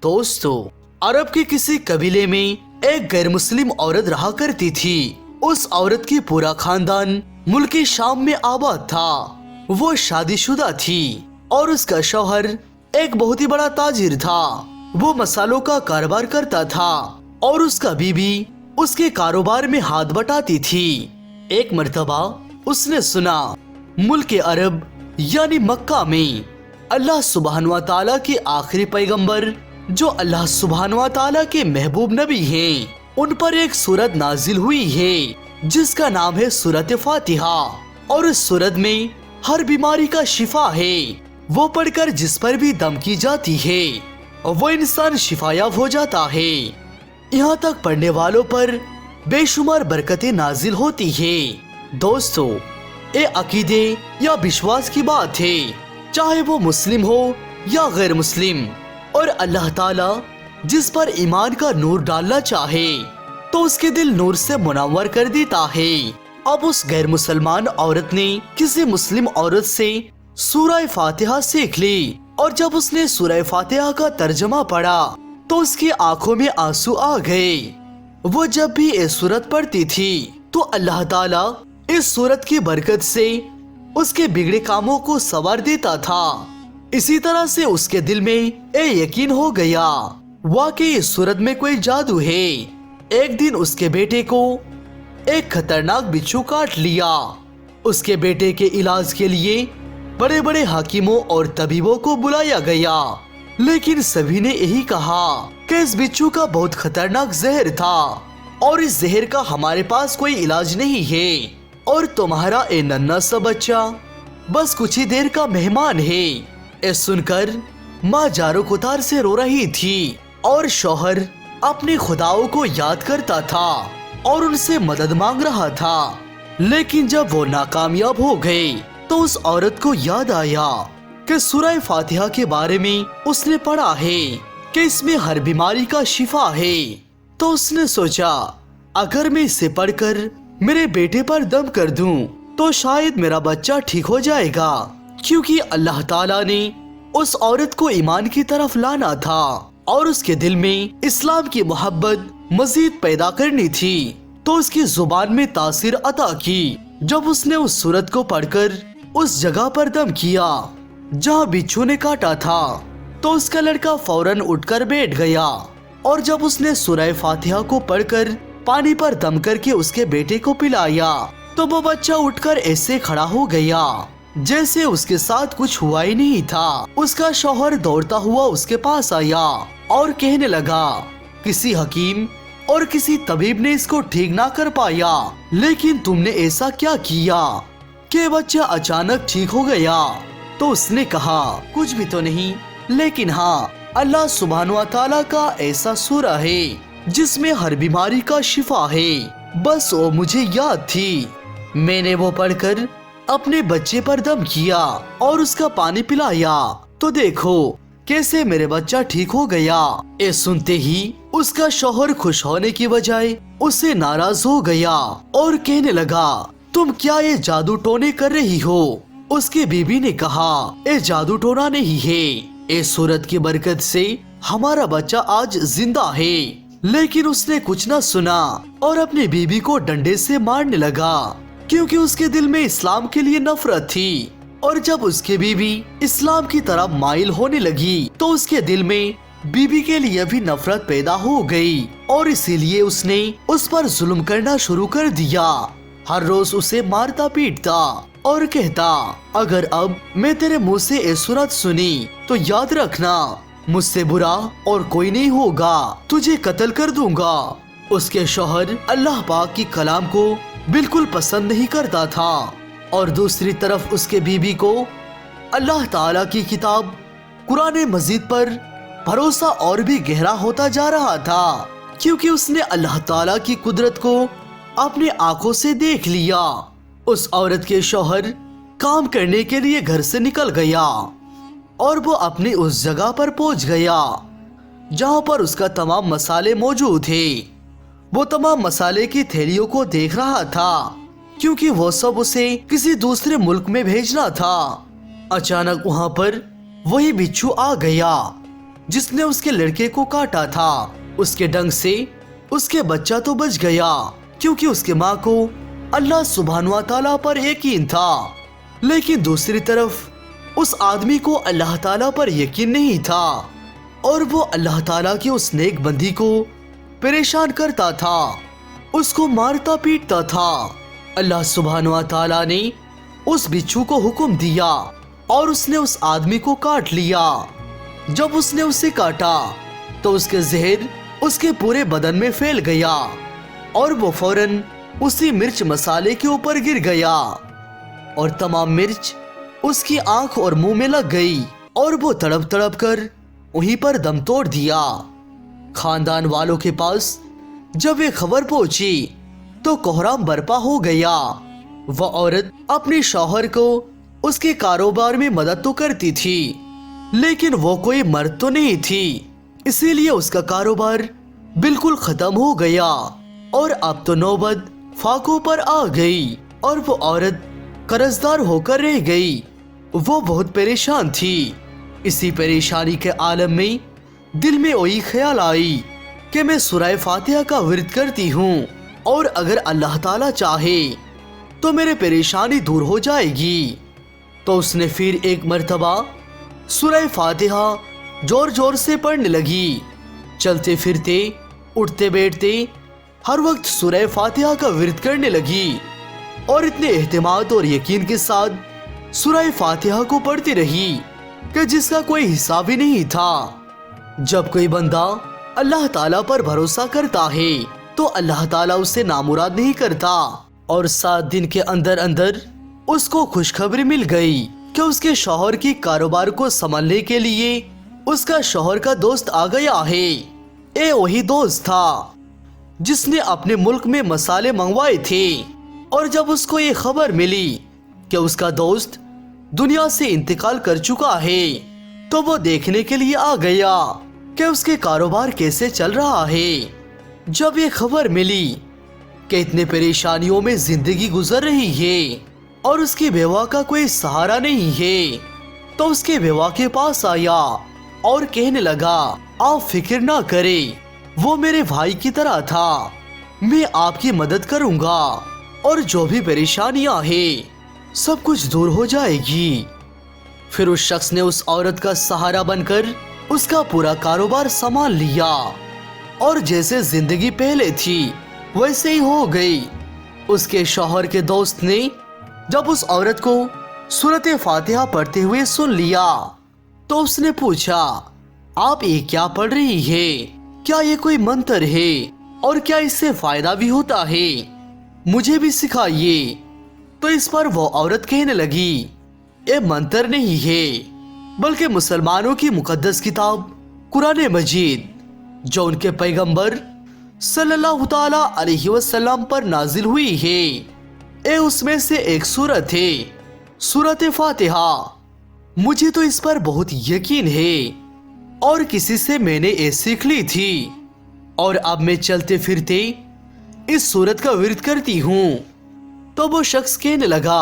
दोस्तों, अरब के किसी कबीले में एक गैर मुस्लिम औरत रहा करती थी। उस औरत की पूरा खानदान मुल्क शाम में आबाद था। वो शादीशुदा थी और उसका शौहर एक बहुत ही बड़ा ताजिर था। वो मसालों का कारोबार करता था और उसका बीबी उसके कारोबार में हाथ बटाती थी। एक मर्तबा उसने सुना मुल्क अरब यानी मक्का में अल्लाह सुब्हान व तआला के आखिरी पैगंबर जो अल्लाह सुब्हान व तआला के महबूब नबी हैं, उन पर एक सूरत नाजिल हुई है जिसका नाम है सूरत फातिहा। और इस सूरत में हर बीमारी का शिफा है। वो पढ़कर जिस पर भी दम की जाती है वो इंसान शिफायाब हो जाता है। यहाँ तक पढ़ने वालों पर बेशुमार बरकतें नाजिल होती है। दोस्तों, ये अकीदे या विश्वास की बात है, चाहे वो मुस्लिम हो या गैर मुस्लिम। और अल्लाह ताला जिस पर ईमान का नूर डालना चाहे तो उसके दिल नूर से मुनव्वर कर देता है। अब उस गैर मुसलमान औरत ने किसी मुस्लिम औरत से सूरह फातिहा सीख ली और जब उसने सूरह फातिहा का तर्जमा पढ़ा तो उसकी आंखों में आंसू आ गए। वो जब भी इस सूरत पढ़ती थी तो अल्लाह ताला इस सूरत की बरकत से उसके बिगड़े कामों को संवार देता था। इसी तरह से उसके दिल में ये यकीन हो गया वाकई इस सूरत में कोई जादू है। एक दिन उसके बेटे को एक खतरनाक बिच्छू काट लिया। उसके बेटे के इलाज के लिए बड़े बड़े हाकिमों और तबीबों को बुलाया गया, लेकिन सभी ने यही कहा कि इस बिच्छू का बहुत खतरनाक जहर था और इस जहर का हमारे पास कोई इलाज नहीं है और तुम्हारा ये नन्हा सा बच्चा बस कुछ ही देर का मेहमान है। ये सुनकर माँ जारो कुतार से रो रही थी और शौहर अपने खुदाओं को याद करता था और उनसे मदद मांग रहा था। लेकिन जब वो नाकामयाब हो गए तो उस औरत को याद आया कि सूरह फातिहा के बारे में उसने पढ़ा है कि इसमें हर बीमारी का शिफा है। तो उसने सोचा अगर मैं इसे पढ़कर मेरे बेटे पर दम कर दूं तो शायद मेरा बच्चा ठीक हो जाएगा, क्योंकि अल्लाह ताला ने उस औरत को ईमान की तरफ लाना था और उसके दिल में इस्लाम की मोहब्बत मजीद पैदा करनी थी। तो उसकी जुबान में तासीर अता की जब उसने उस सूरत को पढ़कर उस जगह पर दम किया जहाँ बिच्छू ने काटा था। तो उसका लड़का फौरन उठकर बैठ गया और जब उसने सूरह फातिहा को पढ़कर पानी पर दम करके उसके बेटे को पिलाया तो वो बच्चा उठकर ऐसे खड़ा हो गया जैसे उसके साथ कुछ हुआ ही नहीं था। उसका शौहर दौड़ता हुआ उसके पास आया और कहने लगा किसी हकीम और किसी तबीब ने इसको ठीक ना कर पाया, लेकिन तुमने ऐसा क्या किया कि बच्चा अचानक ठीक हो गया। तो उसने कहा कुछ भी तो नहीं, लेकिन हाँ अल्लाह सुब्हान व तआला का ऐसा सूरा है जिसमें हर बीमारी का शिफा है, बस वो मुझे याद थी। मैंने वो पढ़कर अपने बच्चे पर दम किया और उसका पानी पिलाया तो देखो कैसे मेरे बच्चा ठीक हो गया। ये सुनते ही उसका शौहर खुश होने की बजाय उससे नाराज हो गया और कहने लगा तुम क्या ये जादू टोने कर रही हो। उसकी बीबी ने कहा ये जादू टोना नहीं है, ये सूरत की बरकत से हमारा बच्चा आज जिंदा है। लेकिन उसने कुछ न सुना और अपनी बीबी को डंडे से मारने लगा, क्योंकि उसके दिल में इस्लाम के लिए नफरत थी। और जब उसकी बीबी इस्लाम की तरफ माइल होने लगी तो उसके दिल में बीबी के लिए भी नफरत पैदा हो गई और इसीलिए उसने उस पर जुल्म करना शुरू कर दिया। हर रोज उसे मारता पीटता और कहता अगर अब मैं तेरे मुंह से ये सूरत सुनी तो याद रखना मुझसे बुरा और कोई नहीं होगा, तुझे कत्ल कर दूंगा। उसके शौहर अल्लाह पाक की कलाम को बिल्कुल पसंद नहीं करता था और दूसरी तरफ उसके बीबी को अल्लाह ताला की किताब कुरान मजीद पर भरोसा और भी गहरा होता जा रहा था, क्योंकि उसने अल्लाह ताला की कुदरत को अपनी आंखों से देख लिया। उस औरत के शौहर काम करने के लिए घर से निकल गया और वो अपनी उस जगह पर पहुंच गया जहां पर उसका तमाम मसाले मौजूद थे। वो तमाम मसाले की थैलियों को देख रहा था, क्योंकि वो सब उसे किसी दूसरे मुल्क में भेजना था। अचानक वहां पर वही बिच्छू आ गया जिसने उसके लड़के को काटा था। उसके डंग से उसके बच्चा तो बच गया, क्योंकि उसके माँ को अल्लाह सुब्हानहू व तआला पर यकीन था। लेकिन दूसरी तरफ उस आदमी को अल्लाह ताला पर यकीन नहीं था और वो अल्लाह ताला की उस नेक बंदी को परेशान करता था, उसको मारता पीटता था। अल्लाह सुब्हानहू व तआला ने उस बिच्छू को हुक्म दिया और उसने उस आदमी को काट लिया। जब उसने उसे काटा तो उसके जहर उसके पूरे बदन में फैल गया और वो फौरन उसी मिर्च मसाले के ऊपर गिर गया और तमाम मिर्च उसकी आंख और मुंह में लग गई और वो तड़प तड़प कर वहीं पर दम तोड़ दिया। खानदान वालों के पास जब ये खबर पहुंची तो कोहराम बर्पा हो गया। वह औरत अपने शौहर को उसके कारोबार में मदद तो करती थी, लेकिन वो कोई मर्द तो नहीं थी, इसीलिए उसका कारोबार बिल्कुल खत्म हो गया और अब तो नौबत फाकों पर आ गई और वो औरत कर्जदार होकर रह गई। वो बहुत परेशान थी। इसी परेशानी के आलम में दिल में वही ख्याल आई कि मैं सूरह फातिहा का विर्द करती हूँ और अगर अल्लाह ताला चाहे तो मेरे परेशानी दूर हो जाएगी। तो उसने फिर एक मर्तबा सूरह फातिहा जोर जोर से पढ़ने लगी। चलते फिरते उठते बैठते हर वक्त सूरह फातिहा का विर्द करने लगी और इतने एहतिमाद और यकीन के साथ सूरह फातिहा को पढ़ती रही कि जिसका कोई हिसाब ही नहीं था। जब कोई बंदा अल्लाह ताला पर भरोसा करता है तो अल्लाह ताला उसे नामुराद नहीं करता। और 7 दिन के अंदर अंदर उसको खुशखबरी मिल गई कि उसके शौहर की कारोबार को संभालने के लिए उसका शौहर का दोस्त आ गया है। ये वही दोस्त था जिसने अपने मुल्क में मसाले मंगवाए थे और जब उसको ये खबर मिली कि उसका दोस्त दुनिया से इंतकाल कर चुका है तो वो देखने के लिए आ गया कि उसके कारोबार कैसे चल रहा है। जब ये खबर मिली कि इतने परेशानियों में जिंदगी गुजर रही है और उसकी बेवा का कोई सहारा नहीं है तो उसके बेवा के पास आया और कहने लगा, आप फिक्र ना करें, वो मेरे भाई की तरह था, मैं आपकी मदद करूंगा और जो भी परेशानियां हैं सब कुछ दूर हो जाएगी। फिर उस शख्स ने उस औरत का सहारा बनकर उसका पूरा कारोबार संभाल लिया और जैसे जिंदगी पहले थी वैसे ही हो गई। उसके शौहर के दोस्त ने जब उस औरत को सूरत फातिहा पढ़ते हुए सुन लिया तो उसने पूछा, आप ये क्या पढ़ रही है? क्या ये कोई मंत्र है और क्या इससे फायदा भी होता है? मुझे भी सिखाइए। तो इस पर वो औरत कहने लगी, ये मंत्र नहीं है बल्कि मुसलमानों की मुकद्दस किताब कुरान मजीद जो उनके पैगंबर सल्लल्लाहु ताला अलैहि वसल्लम पर नाजिल हुई है। ये उसमें से एक सूरत है, सूरत फातिहा। मुझे तो इस पर बहुत यकीन है और किसी से मैंने ये सीख ली थी और अब मैं चलते फिरते इस सूरत का विर्द करती हूँ। तो वो शख्स कहने लगा,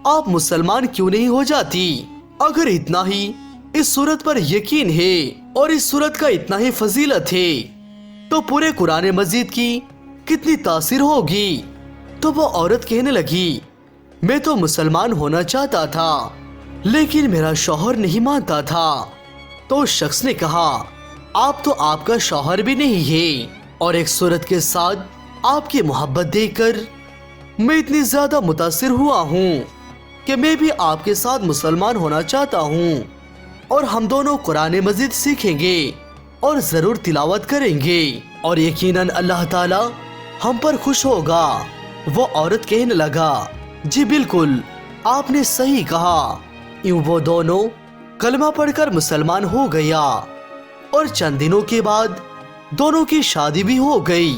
आप मुसलमान क्यों नहीं हो जाती? अगर इतना ही इस सूरत पर यकीन है और इस सूरत का इतना ही फजीलत है तो पूरे कुरान मजीद की कितनी तासीर होगी। तो वो औरत कहने लगी, मैं तो मुसलमान होना चाहता था लेकिन मेरा शौहर नहीं मानता था। तो उस शख्स ने कहा, आप तो आपका शौहर भी नहीं है और एक सूरत के साथ आपकी मोहब्बत देखकर मैं इतनी ज्यादा मुतासिर हुआ हूँ कि मैं भी आपके साथ मुसलमान होना चाहता हूँ और हम दोनों कुरान मजीद सीखेंगे और जरूर तिलावत करेंगे और यकीनन अल्लाह ताला हम पर खुश होगा। वो औरत कहने लगा, जी बिल्कुल, आपने सही कहा। यूं वो दोनों कलमा पढ़कर मुसलमान हो गया और चंद दिनों के बाद दोनों की शादी भी हो गई।